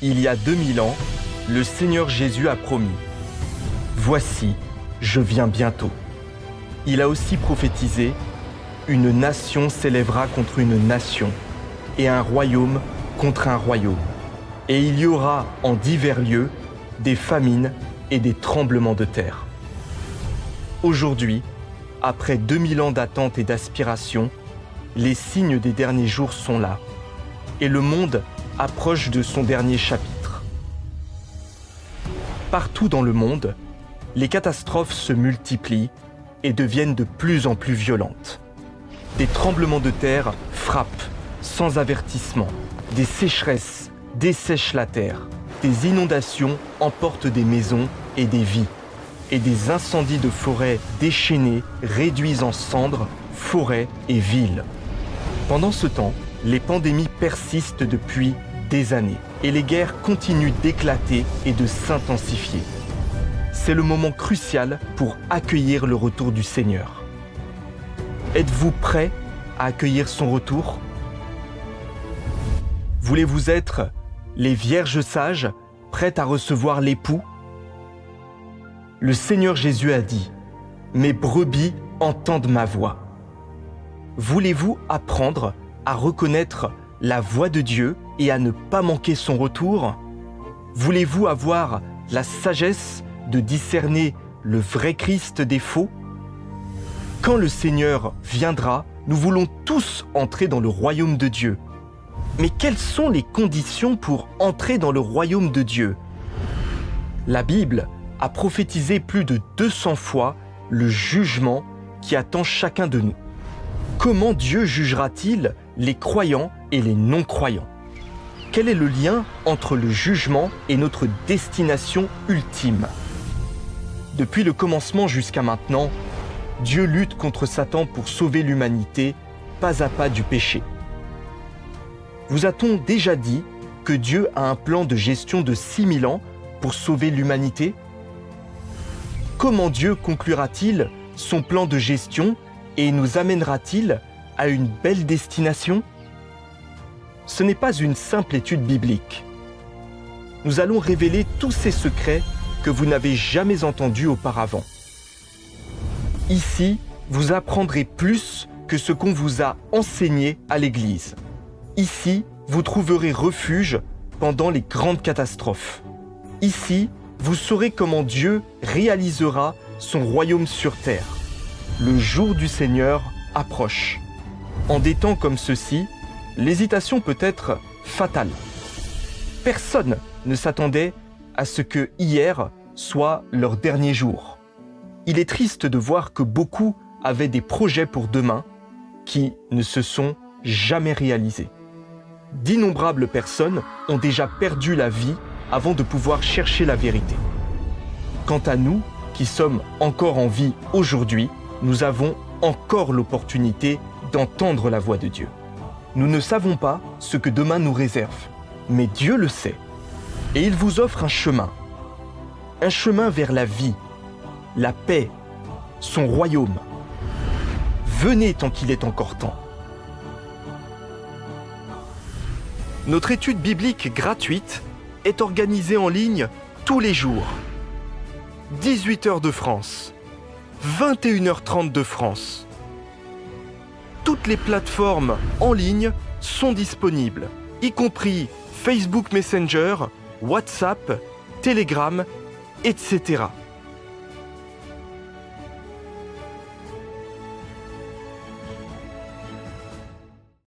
Il y a 2000 ans, le Seigneur Jésus a promis « Voici, je viens bientôt ». Il a aussi prophétisé « Une nation s'élèvera contre une nation, et un royaume contre un royaume. Et il y aura en divers lieux des famines et des tremblements de terre. » Aujourd'hui, après 2000 ans d'attente et d'aspiration, les signes des derniers jours sont là, et le monde approche de son dernier chapitre. Partout dans le monde, les catastrophes se multiplient et deviennent de plus en plus violentes. Des tremblements de terre frappent sans avertissement, des sécheresses dessèchent la terre, des inondations emportent des maisons et des vies, et des incendies de forêt déchaînés réduisent en cendres forêts et villes. Pendant ce temps, les pandémies persistent depuis des années et les guerres continuent d'éclater et de s'intensifier. C'est le moment crucial pour accueillir le retour du Seigneur. Êtes-vous prêts à accueillir son retour? Voulez-vous être les vierges sages, prêtes à recevoir l'époux? Le Seigneur Jésus a dit « Mes brebis entendent ma voix ». Voulez-vous apprendre à reconnaître la voix de Dieu et à ne pas manquer son retour? Voulez-vous avoir la sagesse de discerner le vrai Christ des faux? Quand le Seigneur viendra, nous voulons tous entrer dans le royaume de Dieu. Mais quelles sont les conditions pour entrer dans le royaume de Dieu? La Bible a prophétisé plus de 200 fois le jugement qui attend chacun de nous. Comment Dieu jugera-t-il les croyants et les non-croyants? Quel est le lien entre le jugement et notre destination ultime? Depuis le commencement jusqu'à maintenant, Dieu lutte contre Satan pour sauver l'humanité, pas à pas du péché. Vous a-t-on déjà dit que Dieu a un plan de gestion de 6000 ans pour sauver l'humanité? Comment Dieu conclura-t-il son plan de gestion et nous amènera-t-il à une belle destination? Ce n'est pas une simple étude biblique. Nous allons révéler tous ces secrets que vous n'avez jamais entendus auparavant. Ici, vous apprendrez plus que ce qu'on vous a enseigné à l'Église. Ici, vous trouverez refuge pendant les grandes catastrophes. Ici, vous saurez comment Dieu réalisera son royaume sur terre. Le jour du Seigneur approche. En des temps comme ceux-ci, l'hésitation peut être fatale. Personne ne s'attendait à ce que hier soit leur dernier jour. Il est triste de voir que beaucoup avaient des projets pour demain qui ne se sont jamais réalisés. D'innombrables personnes ont déjà perdu la vie avant de pouvoir chercher la vérité. Quant à nous, qui sommes encore en vie aujourd'hui, nous avons encore l'opportunité d'entendre la voix de Dieu. Nous ne savons pas ce que demain nous réserve, mais Dieu le sait. Et il vous offre un chemin vers la vie, la paix, son royaume. Venez tant qu'il est encore temps. Notre étude biblique gratuite est organisée en ligne tous les jours. 18h de France, 21h30 de France. Toutes les plateformes en ligne sont disponibles, y compris Facebook Messenger, WhatsApp, Telegram, etc.